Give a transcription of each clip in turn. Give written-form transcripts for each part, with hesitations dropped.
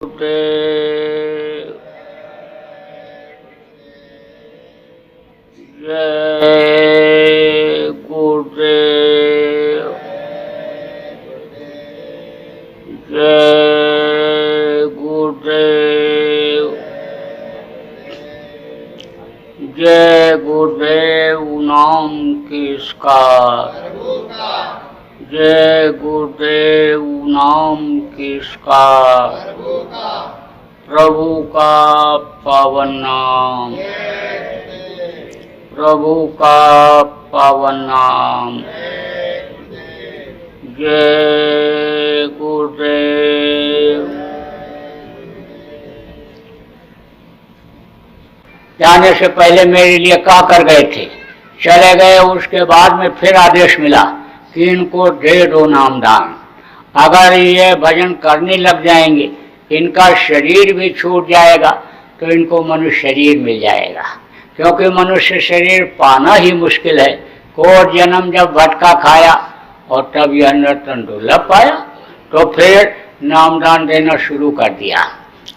गुरुदेव जय गुरुदेव जय गुरुदेव जय गुरुदेव नाम किसका जय गुरुदेव नाम किसका प्रभु का पावन नाम प्रभु का पावन नाम जय गुरुदेव। जाने से पहले मेरे लिए क्या कर गए थे, चले गए। उसके बाद में फिर आदेश मिला कि इनको दे दो नामदान। अगर ये भजन करने लग जाएंगे, इनका शरीर भी छूट जाएगा तो इनको मनुष्य शरीर मिल जाएगा, क्योंकि मनुष्य शरीर पाना ही मुश्किल है। कोट जन्म जब भटका खाया और तब यह नर्तन दुर्लभ पाया, तो फिर नामदान देना शुरू कर दिया।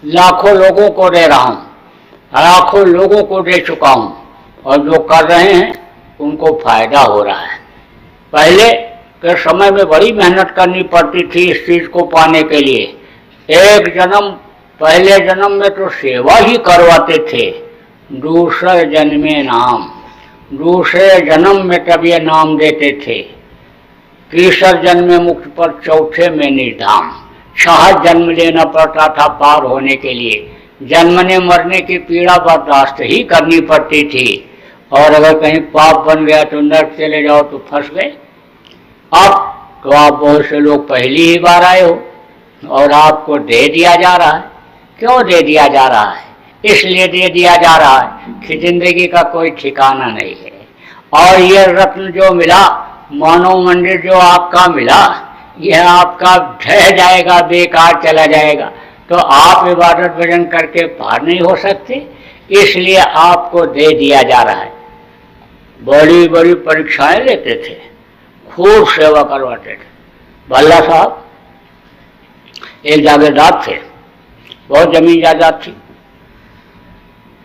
लाखों लोगों को दे रहा हूँ, लाखों लोगों को दे चुका हूँ, और जो कर रहे हैं उनको फायदा हो रहा है। पहले के समय में बड़ी मेहनत करनी पड़ती थी इस चीज को पाने के लिए। एक जन्म पहले जन्म में तो सेवा ही करवाते थे, दूसरे जन्म में नाम, दूसरे जन्म में तब ये नाम देते थे। तीसरे जन्म में मुक्ति पर, चौथे में निर्धाम। 6 जन्म लेना पड़ता था पार होने के लिए। जन्मने मरने की पीड़ा बर्दाश्त ही करनी पड़ती थी, और अगर कहीं पाप बन गया तो नर्क चले जाओ तो फंस गए। अब तो आप बहुत से लोग पहली ही बार आए हो और आपको दे दिया जा रहा है। क्यों दे दिया जा रहा है? इसलिए दे दिया जा रहा है कि जिंदगी का कोई ठिकाना नहीं है, और ये रत्न जो मिला, मानव मंदिर जो आपका मिला, यह आपका ढह जाएगा, बेकार चला जाएगा। तो आप इबादत भजन करके पार नहीं हो सकते, इसलिए आपको दे दिया जा रहा है। बड़ी बड़ी परीक्षाएं लेते थे, खूब सेवा करवाते थे। भल्ला साहब एक जागीरदार थे, बहुत जमीन जायदाद थी,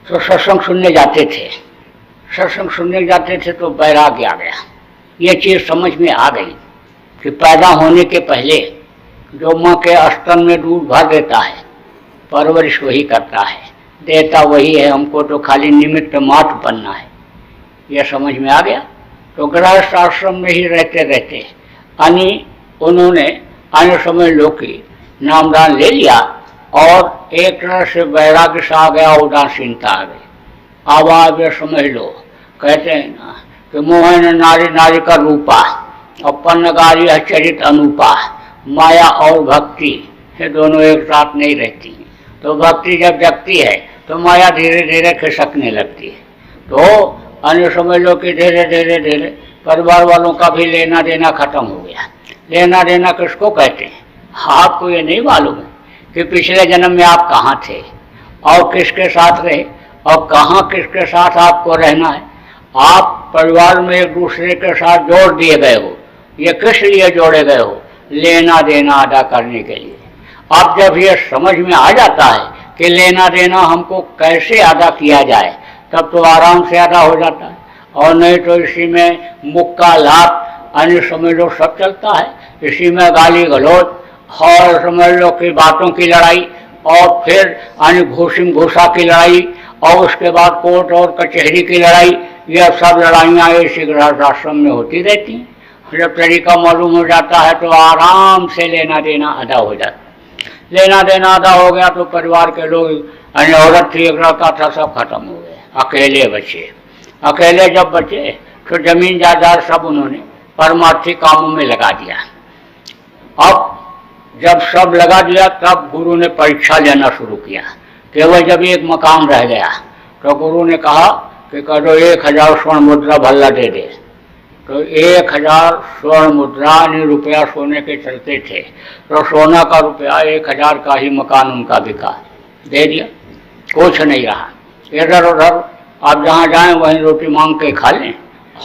तो सत्संग सुनने जाते थे। सत्संग सुनने जाते थे तो वैराग्य आ गया। ये चीज़ समझ में आ गई कि पैदा होने के पहले जो माँ के स्तन में दूध भर देता है, परवरिश वही करता है, देता वही है, हमको तो खाली निमित्त मात्र बनना है। यह समझ में आ गया। तो गृहस्थ आश्रम में ही रहते रहते उन्होंने अन्य समय लोग की नामदान ले लिया, और एक तरह से वैराग्य सा आ गया, उदासीनता आ गई। अब आप ये समझ लो, कहते हैं ना कि मोहन नारी नारी का रूपा, अपन्नगारी है चरित अनूपा। माया और भक्ति ये दोनों एक साथ नहीं रहती हैं। तो भक्ति जब जगती है तो माया धीरे धीरे खिसकने लगती है। तो अन्य समझ लो कि धीरे धीरे धीरे परिवार वालों का भी लेना देना खत्म हो गया। लेना देना किसको कहते हैं? आपको ये नहीं मालूम है कि पिछले जन्म में आप कहाँ थे और किसके साथ रहे और कहाँ किसके साथ आपको रहना है। आप परिवार में एक दूसरे के साथ जोड़ दिए गए हो। ये किस लिए जोड़े गए हो? लेना देना अदा करने के लिए। अब जब ये समझ में आ जाता है कि लेना देना हमको कैसे अदा किया जाए, तब तो आराम से अदा हो जाता है। और नहीं तो इसी में मुक्का लाभ अन्य समझ लो सब चलता है। इसी में गाली गलौज और समझ लो कि बातों की लड़ाई, और फिर अन्य घूसिम घूसा की लड़ाई, और उसके बाद कोर्ट और कचहरी की लड़ाई। यह सब लड़ाइयाँ इसी गृहस्थ आश्रम में होती रहती हैं। जब तरीका मालूम हो जाता है तो आराम से लेना देना अदा हो जाता है। लेना देना अदा हो गया तो परिवार के लोग, अन्य औरत थी, एक लड़का था, सब खत्म हो गए। अकेले बचे। अकेले जब बचे तो जमीन जायदाद सब उन्होंने परमार्थी कामों में लगा दिया। अब जब सब लगा दिया तब गुरु ने परीक्षा लेना शुरू किया। केवल जब एक मकान रह गया तो गुरु ने कहा कि करो 1000 स्वर्ण मुद्रा भल्ला दे दे। तो 1000 स्वर्ण मुद्रा रुपया सोने के चलते थे, तो सोना का रुपया 1000 का ही मकान उनका बिका, दे दिया। कुछ नहीं रहा। इधर उधर आप जहाँ जाएं वहीं रोटी मांग के खा लें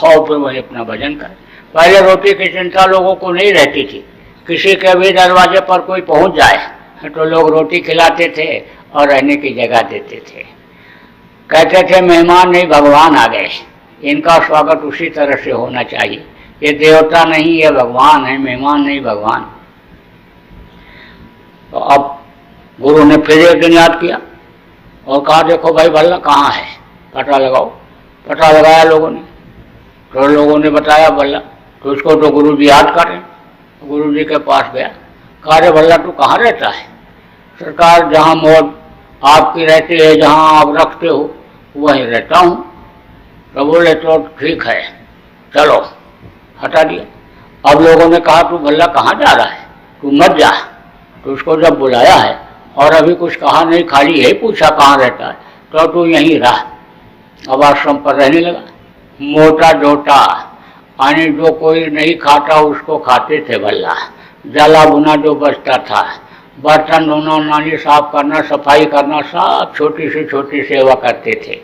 और फिर वहीं अपना भजन करें। पहले रोटी की चिंता लोगों को नहीं रहती थी। किसी के भी दरवाजे पर कोई पहुंच जाए तो लोग रोटी खिलाते थे और रहने की जगह देते थे। कहते थे मेहमान नहीं भगवान आ गए, इनका स्वागत उसी तरह से होना चाहिए। ये देवता नहीं, ये भगवान है, मेहमान नहीं भगवान। तो अब गुरु ने फिर एक दिन याद किया और कहा देखो भाई भल्ला कहाँ है, पता लगाओ। पता लगाया लोगों ने, तो लोगों ने बताया भल्ला, तो उसको तो गुरु जी याद कर रहे। गुरु जी के पास गया, कहा रे भल्ला तू कहाँ रहता है? सरकार जहाँ मौत आपकी रहती है, जहाँ आप रखते हो वहीं रहता हूँ। तो बोले तो ठीक है चलो, हटा दिया। अब लोगों ने कहा तू भल्ला कहाँ जा रहा है, तू मत जा। तो उसको जब बुलाया है और अभी कुछ कहा नहीं, खाली यही पूछा कहाँ रहता है, तो तू यहीं रहा। अब आश्रम पर रहने लगा। मोटा जोटा यानी जो कोई नहीं खाता उसको खाते थे भल्ला। जला बुना जो बचता था, बर्तन धोना, नाली साफ करना, सफाई करना, सब छोटी से छोटी सेवा करते थे,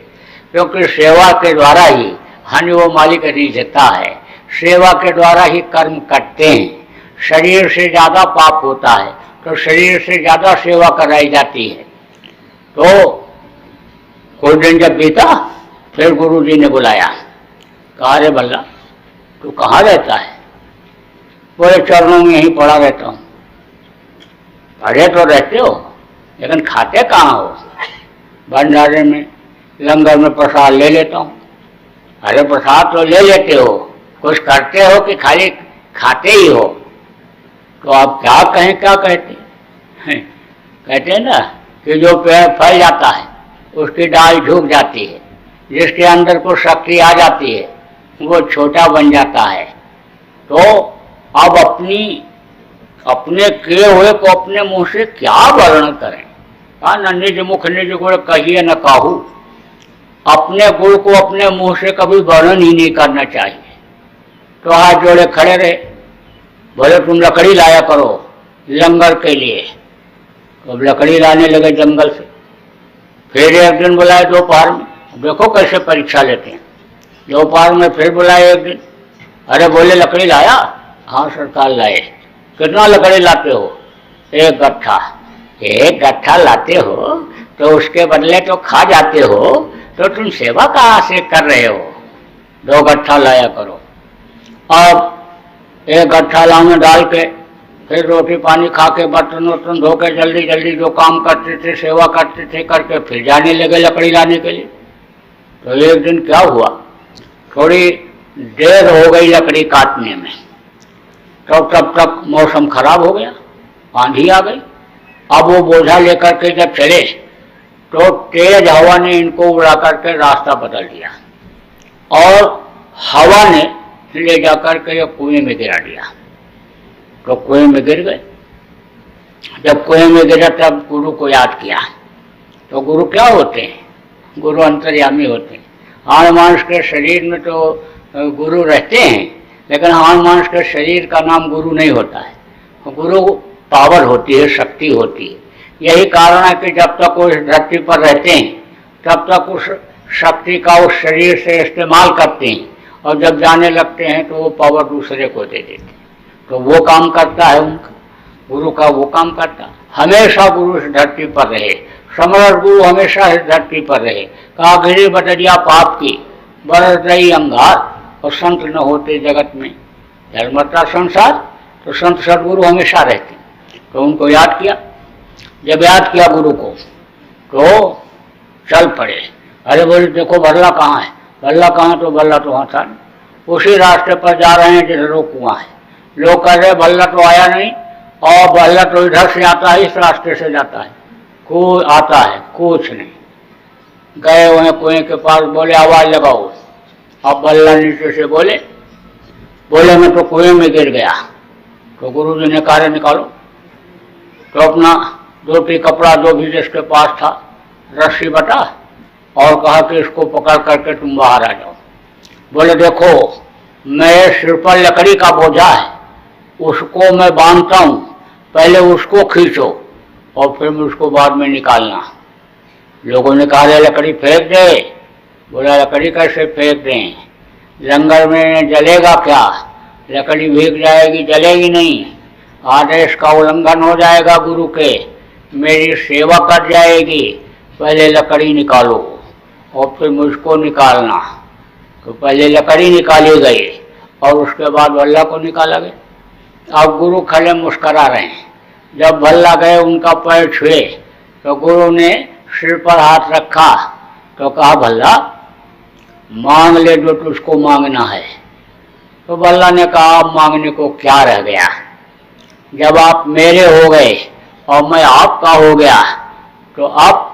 क्योंकि सेवा के द्वारा ही हानि वो मालिक रिझता है। सेवा के द्वारा ही कर्म करते हैं। शरीर से ज़्यादा पाप होता है तो शरीर से ज़्यादा सेवा कराई जाती है। तो कुछ दिन जब बीता, फिर गुरु जी ने बुलाया, कहा रे भल्ला तू कहाँ रहता है? बोले चरणों में यहीं पड़ा रहता हूँ। पढ़े तो रहते हो लेकिन खाते कहाँ हो? भंडारे में, लंगर में प्रसाद ले लेता हूँ। अरे प्रसाद तो ले लेते हो, कुछ करते हो कि खाली खाते ही हो? तो आप क्या कहें, क्या कहते हैं? कहते हैं ना कि जो पेड़ फैल जाता है उसकी डाल झुक जाती है, जिसके अंदर को शक्ति आ जाती है वो छोटा बन जाता है। तो अब अपने किए हुए को अपने मुंह से क्या वर्णन करें? न निज मुख निज गुण कहिए न काहू। अपने गुण को अपने मुंह से कभी वर्णन ही नहीं करना चाहिए। तो हाथ जोड़े खड़े रहे, बोले तुम लकड़ी लाया करो लंगर के लिए। तो अब लकड़ी लाने लगे जंगल से। फिर एक दिन बुलाए दोपहर में, देखो कैसे परीक्षा लेते हैं। दोपहर में फिर बुलाए एक दिन, अरे बोले लकड़ी लाया? हाँ सरकार लाए। कितना लकड़ी लाते हो? एक गट्ठा। एक गट्ठा लाते हो तो उसके बदले तो खा जाते हो, तो तुम सेवा कहाँ से कर रहे हो? 2 गट्ठा लाया करो। अब एक गट्ठा लाने डाल के फिर रोटी पानी खा के बर्तन वर्तन धो के जल्दी जल्दी जो काम करते थे, सेवा करते थे, करके फिर जाने लगे लकड़ी लाने के लिए। तो एक दिन क्या हुआ, थोड़ी देर हो गई लकड़ी काटने में, तो तब तक मौसम खराब हो गया, आंधी आ गई। अब वो बोझा लेकर के जब चले तो तेज हवा ने इनको उड़ा करके रास्ता बदल दिया और हवा ने ले जाकर के ये कुएं में गिरा दिया। तो कुएं में गिर गए। जब कुएं में गिरा तब गुरु को याद किया। तो गुरु क्या होते हैं? गुरु अंतर्यामी होते हैं। हाड़ मांस के शरीर में तो गुरु रहते हैं, लेकिन हाड़ मांस के शरीर का नाम गुरु नहीं होता है। गुरु पावर होती है, शक्ति होती है। यही कारण है कि जब तक वो इस धरती पर रहते हैं तब तक उस शक्ति का उस शरीर से इस्तेमाल करते हैं, और जब जाने लगते हैं तो वो पावर दूसरे को दे देते हैं। तो वो काम करता है उनका, गुरु का वो काम करता। हमेशा गुरु इस धरती पर रहे, समर्थ गुरु हमेशा इस धरती पर रहे। कहा गिरी बदरिया पाप की बरस रही अंगार, और संत न होते जगत में धर्मता संसार। तो संत सदगुरु हमेशा रहते। तो उनको याद किया। जब याद किया गुरु को तो चल पड़े। अरे बोले देखो भल्ला कहाँ है? भल्ला कहाँ? तो भल्ला तो वहाँ था, उसी रास्ते पर जा रहे हैं जिधर वो कुआं है। लोग कह रहे भल्ला तो आया नहीं, और भल्ला तो इधर से आता है, इस रास्ते से जाता है, कोई आता है कुछ नहीं। गए हुए कुएं के पास, बोले आवाज लगाओ। अब भल्ला नीचे से बोले मैं तो कुएं में गिर गया। तो गुरु जी ने कहा निकालो। तो अपना धोती कपड़ा जो भी जिसके पास था रस्सी बटा और कहा कि इसको पकड़ करके तुम बाहर आ जाओ। बोले देखो मेरे सिर पर लकड़ी का बोझा है, उसको मैं बांधता हूँ, पहले उसको खींचो और फिर मैं उसको बाद में निकालना। लोगों ने कहा लकड़ी फेंक दे। बोला लकड़ी कैसे फेंक दें? लंगर में जलेगा क्या? लकड़ी भीग जाएगी, जलेगी नहीं। आदेश का उल्लंघन हो जाएगा गुरु के। मेरी सेवा कर जाएगी, पहले लकड़ी निकालो और फिर मुझको निकालना। तो पहले लकड़ी निकाली गई और उसके बाद भल्ला को निकाला गया। अब गुरु खड़े मुस्करा रहे हैं। जब भल्ला गए उनका पैर छुए तो गुरु ने सिर पर हाथ रखा तो कहा, भल्ला मांग ले जो तुझको मांगना है। तो भल्ला ने कहा, अब मांगने को क्या रह गया, जब आप मेरे हो गए और मैं आपका हो गया तो अब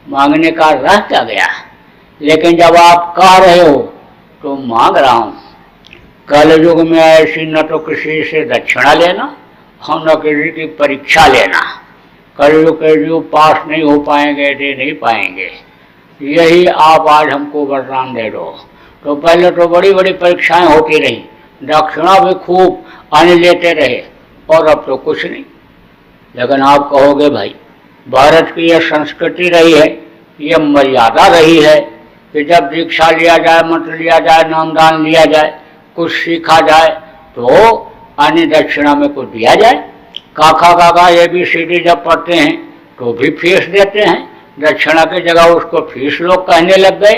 मांगने का रह क्या गया। लेकिन जब आप कह रहे हो तो मांग रहा हूँ। कल युग में ऐसी न तो किसी से दक्षिणा लेना और न किसी की परीक्षा लेना। कल युग के जो पास नहीं हो पाएंगे, दे नहीं पाएंगे। यही आप आज हमको वरदान दे दो। तो पहले तो बड़ी बड़ी परीक्षाएं होती रही, दक्षिणा भी खूब आने लेते रहे, और अब तो कुछ नहीं। लेकिन आप कहोगे भाई, भारत की यह संस्कृति रही है, यह मर्यादा रही है कि जब दीक्षा लिया जाए, मंत्र लिया जाए, नामदान लिया जाए, कुछ सीखा जाए तो अन्य दक्षिणा में कुछ दिया जाए। काका काका ABCD जब पढ़ते हैं तो भी फीस देते हैं, दक्षिणा की जगह उसको फीस लोग कहने लग गए।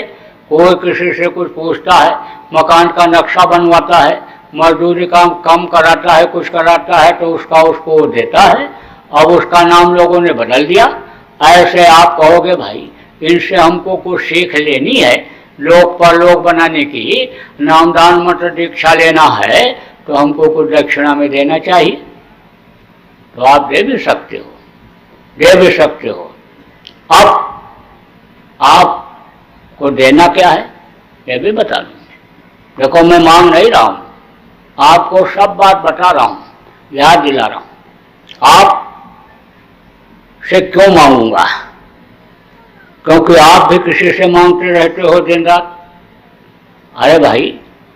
कोई किसी से कुछ पूछता है, मकान का नक्शा बनवाता है, मजदूरी काम कम कराता है, कुछ कराता है तो उसको देता है। अब उसका नाम लोगों ने बदल दिया। ऐसे आप कहोगे भाई, इनसे हमको कुछ सीख लेनी है, लोक परलोक बनाने की, नामदान मंत्र दीक्षा लेना है तो हमको कुछ दक्षिणा में देना चाहिए। तो आप दे भी सकते हो, दे भी सकते हो। अब आपको देना क्या है ये भी बता दूँ। देखो, मैं मांग नहीं रहा हूँ, आपको सब बात बता रहा हूँ, याद दिला रहा हूँ। आप से क्यों मांगूंगा, क्योंकि आप भी किसी से मांगते रहते हो दिन रात। अरे भाई,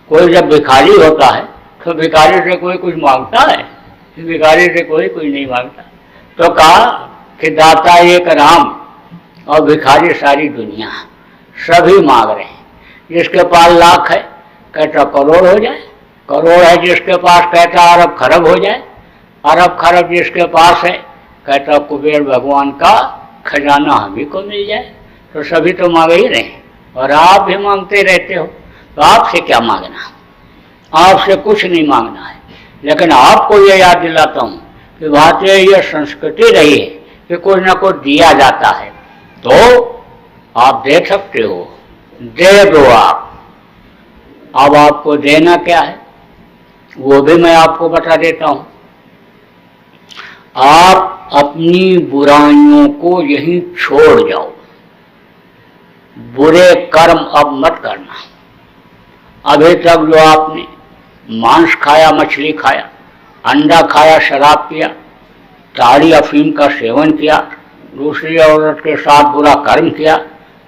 कोई जब भिखारी होता है तो भिखारी से कोई कुछ मांगता है, भिखारी से कोई कुछ नहीं मांगता। तो कहा कि दाता एक राम और भिखारी सारी दुनिया, सभी मांग रहे हैं। जिसके पास लाख है कहता करोड़ हो जाए, करोड़ है जिसके पास कहता अरब खरब हो जाए, अरब खरब जिसके पास है कहता कुबेर भगवान का खजाना हम ही को मिल जाए। तो सभी तो मांग ही रहे हैं और आप भी मांगते रहते हो। तो आपसे क्या मांगना, आपसे कुछ नहीं मांगना है। लेकिन आपको ये याद दिलाता हूँ कि भारतीय ये संस्कृति रही है कि कुछ ना कुछ दिया जाता है, तो आप दे सकते हो, दे दो आप। अब आपको देना क्या है वो भी मैं आपको बता देता हूँ। आप अपनी बुराइयों को यहीं छोड़ जाओ, बुरे कर्म अब मत करना। अभी तक जो आपने मांस खाया, मछली खाया, अंडा खाया, शराब पिया, ताड़ी अफीम का सेवन किया, दूसरी औरत के साथ बुरा कर्म किया,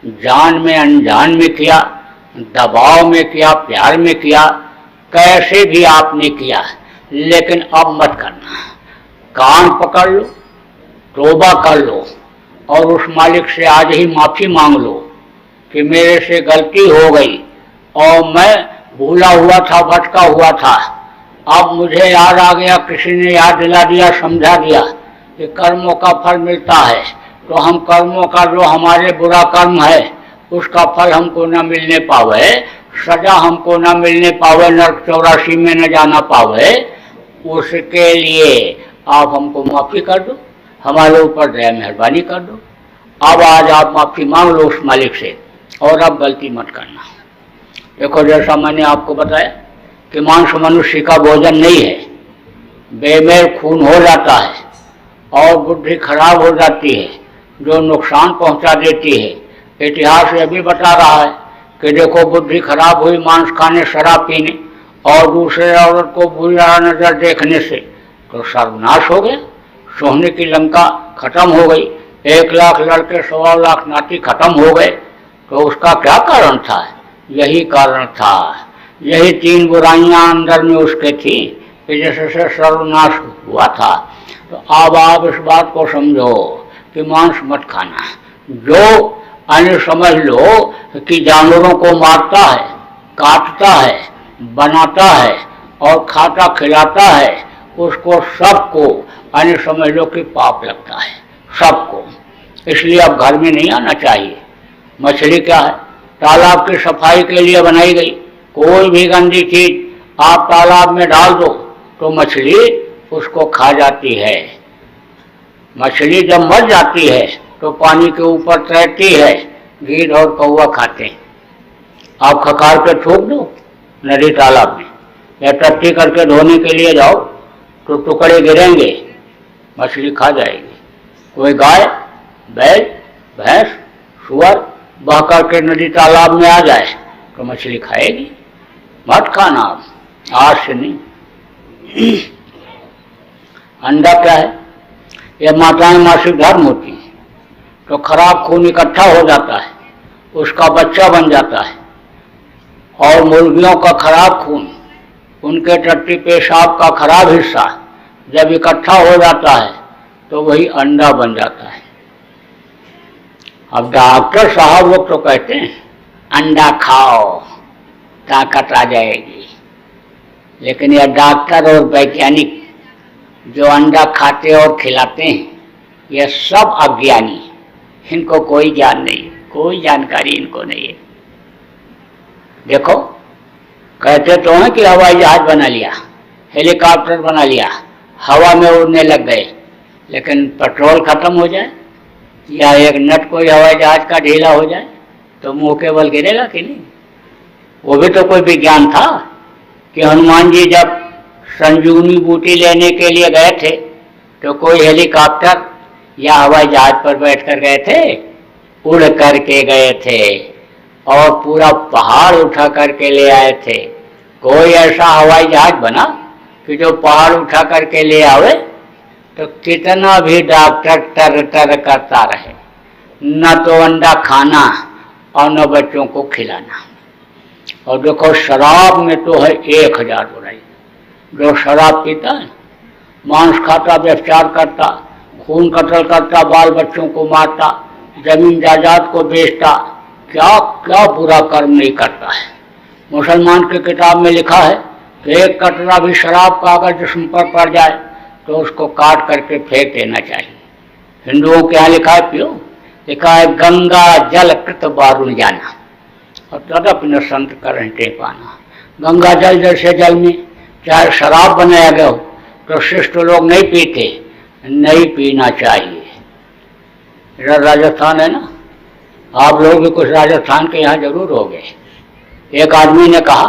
जान में अनजान में किया, दबाव में किया, प्यार में किया, कैसे भी आपने किया, लेकिन अब मत करना। कान पकड़ लो, तौबा कर लो और उस मालिक से आज ही माफ़ी मांग लो कि मेरे से गलती हो गई और मैं भूला हुआ था, भटका हुआ था। अब मुझे याद आ गया, किसी ने याद दिला दिया, समझा दिया कि कर्मों का फल मिलता है। तो हम कर्मों का जो हमारे बुरा कर्म है उसका फल हमको न मिलने पावे, सजा हमको न मिलने पावे, नरक 84 में न जाना पावे, उसके लिए आप हमको माफ़ी कर दो, हमारे ऊपर दया मेहरबानी कर दो। अब आज आप माफ़ी मांग लो उस मालिक से और अब गलती मत करना। देखो, जैसा मैंने आपको बताया कि मांस मनुष्य का भोजन नहीं है, बेमेल खून हो जाता है और बुद्धि खराब हो जाती है, जो नुकसान पहुंचा देती है। इतिहास ये भी बता रहा है कि देखो, बुद्धि खराब हुई मांस खाने, शराब पीने और दूसरे औरत को बुरी नजर देखने से, तो सर्वनाश हो गया। सोने की लंका खत्म हो गई, 1 लाख लड़के 1.25 लाख नाती खत्म हो गए। तो उसका क्या कारण था? यही कारण था, यही 3 बुराइयां अंदर में उसके थी कि जैसे सर्वनाश हुआ था। तो अब आप इस बात को समझो कि मांस मत खाना। जो अन्य समझ लो कि जानवरों को मारता है, काटता है, बनाता है और खाता खिलाता है, उसको सबको अन्य समझ लो कि पाप लगता है। सबको, इसलिए अब घर में नहीं आना चाहिए। मछली क्या है, तालाब की सफाई के लिए बनाई गई। कोई भी गंदी चीज आप तालाब में डाल दो तो मछली उसको खा जाती है। मछली जब मर जाती है तो पानी के ऊपर तैरती है, गीद और कौवा खाते हैं। आप खकार के ठोक दो नदी तालाब में या टट्टी करके धोने के लिए जाओ तो टुकड़े गिरेंगे, मछली खा जाएगी। कोई गाय, बैल, भैंस, सुअर बह करके नदी तालाब में आ जाए तो मछली खाएगी। मत खाना आज से नहीं। अंडा क्या है, ये माताएं मासिक धर्म होती हैं तो खराब खून इकट्ठा हो जाता है, उसका बच्चा बन जाता है। और मुर्गियों का खराब खून, उनके टट्टी पेशाब का खराब हिस्सा जब इकट्ठा हो जाता है तो वही अंडा बन जाता है। अब डॉक्टर साहब लोग तो कहते हैं अंडा खाओ ताकत आ जाएगी, लेकिन यह डॉक्टर और वैज्ञानिक जो अंडा खाते और खिलाते हैं ये सब अज्ञानी, इनको कोई ज्ञान नहीं, कोई जानकारी इनको नहीं है। देखो कहते तो हैं कि हवाई जहाज बना लिया, हेलीकॉप्टर बना लिया, हवा में उड़ने लग गए, लेकिन पेट्रोल खत्म हो जाए या एक नट कोई हवाई जहाज का ढीला हो जाए तो मुंह के बल गिरेगा कि नहीं। वो भी तो कोई विज्ञान था कि हनुमान जी जब संजीवनी बूटी लेने के लिए गए थे तो कोई हेलीकॉप्टर या हवाई जहाज पर बैठकर गए थे, उड़ करके गए थे और पूरा पहाड़ उठा करके ले आए थे। कोई ऐसा हवाई जहाज बना कि जो पहाड़ उठा करके ले आवे तो कितना भी डॉक्टर टर टर करता रहे, न तो अंडा खाना और न बच्चों को खिलाना। और देखो शराब में तो है 1000 बुराई। जो शराब पीता है, मांस खाता, व्यभिचार करता, खून कत्ल करता, बाल बच्चों को मारता, जमीन जायदाद को बेचता, क्या क्या बुरा कर्म नहीं करता है। मुसलमान की किताब में लिखा है कि एक कटरा भी शराब का अगर जिस्म पर पड़ जाए तो उसको काट करके फेंक देना चाहिए। हिंदुओं के यहाँ लिखा है पियो, लिखा है गंगा जल कृत बारुण जाना और तदप न संत करंटे पाना। गंगा जल जैसे जल में चाहे शराब बनाया गया हो तो शिष्ट लोग नहीं पीते, नहीं पीना चाहिए। इधर राजस्थान है ना, आप लोग भी कुछ राजस्थान के यहाँ जरूर हो गए। एक आदमी ने कहा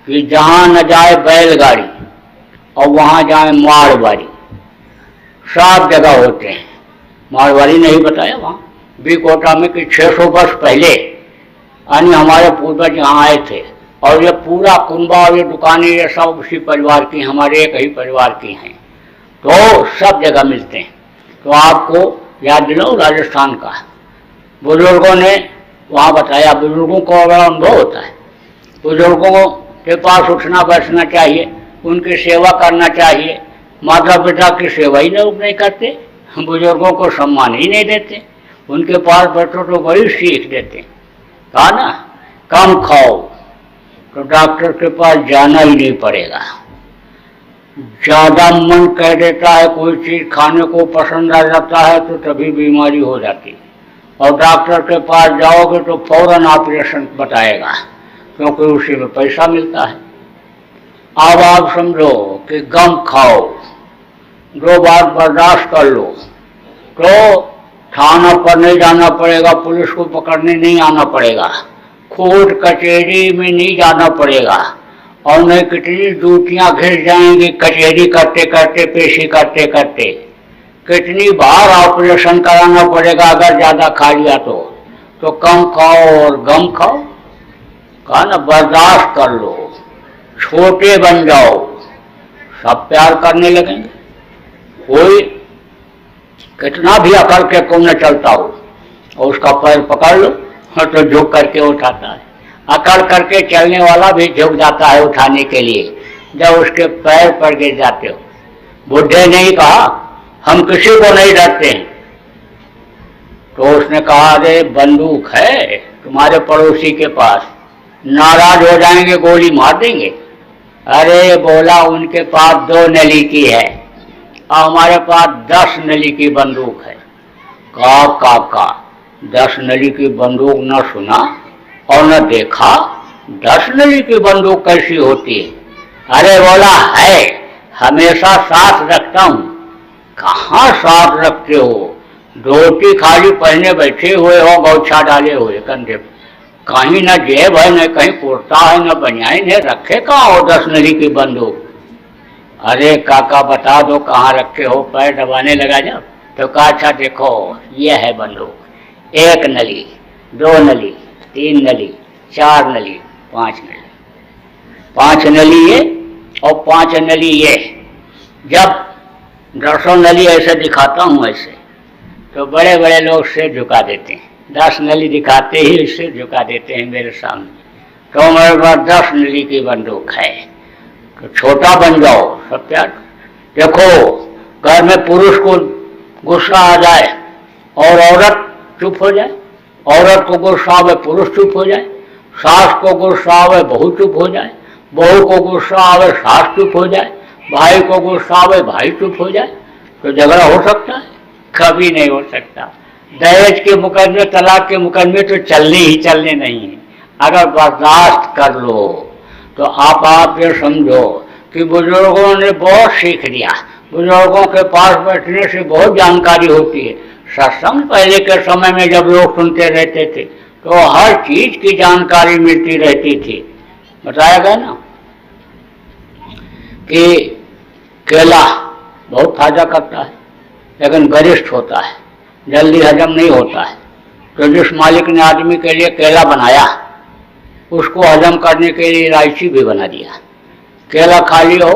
कि जहाँ न जाए बैलगाड़ी और वहाँ जाए मारवाड़ी, सब जगह होते हैं। मारवाड़ी नहीं बताया वहाँ बीकोटा में कि 600 वर्ष पहले यानी हमारे पूर्वज यहाँ आए थे और ये पूरा कुंबा और ये दुकानें ये सब उसी परिवार की, हमारे एक ही परिवार की हैं, तो सब जगह मिलते हैं। तो आपको याद दिलाओ राजस्थान का, बुजुर्गों ने वहाँ बताया, बुजुर्गों को बड़ा अनुभव होता है। बुजुर्गों के पास उठना बैठना चाहिए, उनकी सेवा करना चाहिए। माता पिता की सेवा ही लोग नहीं करते, बुजुर्गों को सम्मान ही नहीं देते, उनके पास बैठो तो बड़ी सीख देते। कहा ना कम खाओ तो डॉक्टर के पास जाना ही नहीं पड़ेगा। ज़्यादा मन कह देता है, कोई चीज़ खाने को पसंद आ जाता है तो तभी बीमारी हो जाती है और डॉक्टर के पास जाओगे तो फौरन ऑपरेशन बताएगा क्योंकि उसी में पैसा मिलता है। अब आप समझो कि गम खाओ, 2 बार बर्दाश्त कर लो तो थाना पर नहीं जाना पड़ेगा, पुलिस को पकड़ने नहीं आना पड़ेगा, कोर्ट कचहरी में नहीं जाना पड़ेगा और नहीं कितनी ड्यूटियाँ घिस जाएंगी कचहरी करते करते, पेशी करते करते। कितनी बार ऑपरेशन कराना पड़ेगा अगर ज़्यादा खा लिया तो कम खाओ और गम खाओ। कहा ना बर्दाश्त कर लो, छोटे बन जाओ, सब प्यार करने लगेंगे। कोई कितना भी अकड़ के क्यों न चलता हो और उसका पैर पकड़ लो तो झुक करके उठाता है। अकड़ करके चलने वाला भी झुक जाता है उठाने के लिए जब उसके पैर पर गिर जाते हो। बुढ़े ने ही कहा हम किसी को नहीं डरते हैं, तो उसने कहा अरे बंदूक है तुम्हारे पड़ोसी के पास, नाराज हो जाएंगे गोली मार देंगे। अरे बोला उनके पास 2 नली की है और हमारे पास 10 नली की बंदूक है, काका 10 नली की बंदूक न सुना और न देखा, 10 नली की बंदूक कैसी होती है? अरे बोला है, हमेशा साथ रखता हूं। कहाँ साथ रखते हो? धोती खाली पहने बैठे हुए हो, गौछा डाले हुए कंधे पर, कहीं न जेब है, न कहीं कुर्ता है, न बनियाइन है, रखे कहाँ हो 10 नली की बंदूक? अरे काका बता दो कहाँ रखे हो, पैर दबाने लगा जब तो कहा अच्छा देखो ये है बंदूक, 1 नली, 2 नली, 3 नली, 4 नली, 5 नली, 5 नली ये और 5 नली ये। जब 10 नली ऐसे दिखाता हूँ ऐसे, तो बड़े बड़े लोग सिर झुका देते हैं। 10 नली दिखाते ही सिर झुका देते हैं मेरे सामने। तो मेरे पास 10 नली की बंदूक है, तो छोटा बन जाओ सब प्यार। देखो घर में पुरुष को गुस्सा आ जाए और औरत चुप हो जाए, औरत को गुस्सा आवे पुरुष चुप हो जाए, सास को गुस्सा आवे बहू चुप हो जाए, बहू को गुस्सा आवे सास चुप हो जाए, भाई को गुस्सा आवे भाई चुप हो जाए, तो झगड़ा हो सकता है? कभी नहीं हो सकता। दहेज के मुकदमे, तलाक के मुकदमे तो चलने ही चलने नहीं है। अगर बर्दाश्त कर लो तो आप ये समझो कि बुजुर्गों ने बहुत सीख लिया, बुजुर्गों के पास बैठने से बहुत जानकारी होती है। सत्संग पहले के समय में जब लोग सुनते रहते थे तो हर चीज की जानकारी मिलती रहती थी। बताया गया ना कि केला बहुत फायदा करता है, लेकिन गरिष्ठ होता है, जल्दी हजम नहीं होता है। तो जिस मालिक ने आदमी के लिए केला बनाया, उसको हजम करने के लिए इलायची भी बना दिया। केला खा लियो,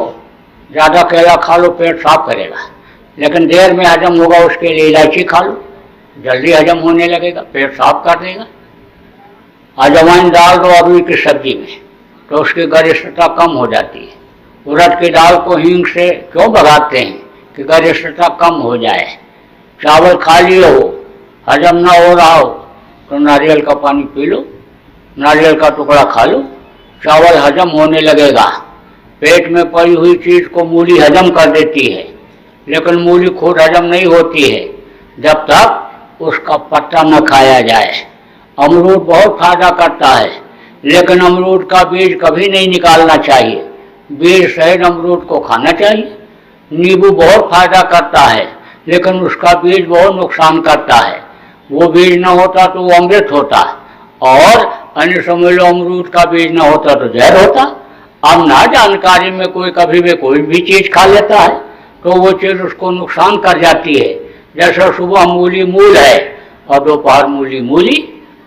ज़्यादा केला खा लो पेट साफ करेगा, लेकिन देर में हजम होगा उसके लिए इलायची खा लो, जल्दी हजम होने लगेगा, पेट साफ कर देगा। अजवाइन डाल दो अरवी की सब्जी में तो उसकी गरिष्ठता कम हो जाती है। उड़द की दाल को हींग से क्यों भगाते हैं? कि गरिष्ठता कम हो जाए। चावल खा लिए हो, हजम ना हो रहा हो तो नारियल का पानी पी लो, नारियल का टुकड़ा खा लो, चावल हजम होने लगेगा। पेट में पड़ी हुई चीज को मूली हजम कर देती है, लेकिन मूली खुद हजम नहीं होती है जब तक उसका पत्ता न खाया जाए। अमरूद बहुत फायदा करता है, लेकिन अमरूद का बीज कभी नहीं निकालना चाहिए, बीज सहित अमरूद को खाना चाहिए। नींबू बहुत फायदा करता है, लेकिन उसका बीज बहुत नुकसान करता है, वो बीज न होता तो वो अमृत होता, और अन्य समझ लो अमरूद का बीज न होता तो जहर होता। अब ना जानकारी में कोई कभी भी कोई भी चीज खा लेता है तो वो चीज उसको नुकसान कर जाती है। जैसे सुबह मूली मूल है और दोपहर मूली मूली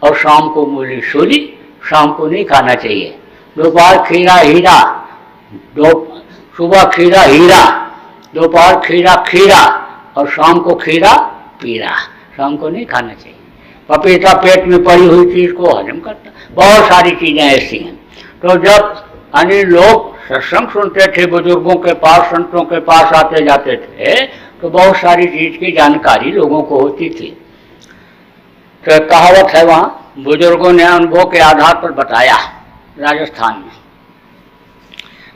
और शाम को मूली सूली, शाम को नहीं खाना चाहिए। दोपहर खीरा हीरा, सुबह खीरा हीरा, दोपहर खीरा खीरा और शाम को खीरा पीरा, शाम को नहीं खाना चाहिए। पपीता पेट में पड़ी हुई चीज को हजम करता, बहुत सारी चीजें ऐसी हैं। तो जब अन्य लोग सत्संग सुनते थे, बुजुर्गों के पास संतों के पास आते जाते थे, तो बहुत सारी चीज की जानकारी लोगों को होती थी। तो कहावत है वहाँ, बुजुर्गों ने अनुभव के आधार पर बताया राजस्थान में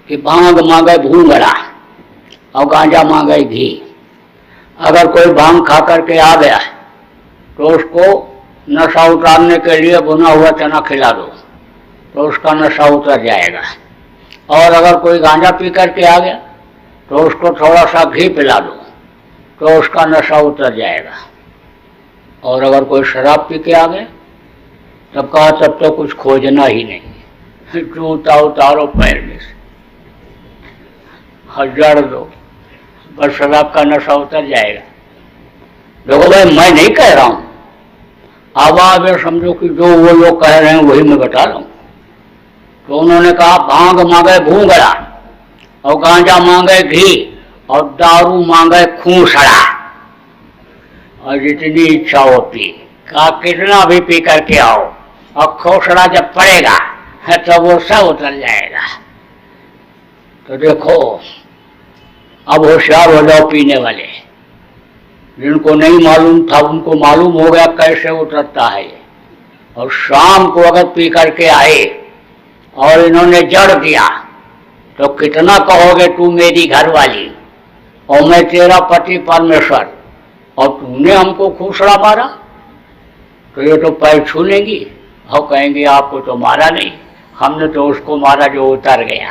कि भांग मांगे भूंगड़ा और गांजा मांगे घी। अगर कोई भांग खा करके आ गया तो उसको नशा उतारने के लिए भुना हुआ चना खिला दो तो उसका नशा उतर जाएगा। और अगर कोई गांजा पी करके आ गया तो उसको थोड़ा सा घी पिला दो तो उसका नशा उतर जाएगा। और अगर कोई शराब पी के आ गया तब कहा तब तो कुछ खोजना ही नहीं, जूता उतारो पैर में से, हजार दो, बस शराब का नशा उतर जाएगा। देखो भाई मैं नहीं कह रहा हूं, अब आप ये समझो कि जो वो लोग कह रहे हैं वही मैं बता रहा हूं। तो उन्होंने कहा भांग मांगे भूंगड़ा और गांजा मांगे घी और दारू मांगे खूंसड़ा, और जितनी इच्छा होती कहा कितना भी पी करके आओ, और खोसड़ा जब पड़ेगा तो वो सब उतर जाएगा। तो देखो अब होशियार हो जाओ पीने वाले, जिनको नहीं मालूम था उनको मालूम हो गया कैसे उतरता है। और शाम को अगर पी करके आए और इन्होंने जड़ दिया तो कितना कहोगे तू मेरी घरवाली और मैं तेरा पति परमेश्वर और तूने हमको खूसड़ा मारा, तो ये तो पैर छू लेंगी और कहेंगे आपको तो मारा नहीं, हमने तो उसको मारा जो उतर गया,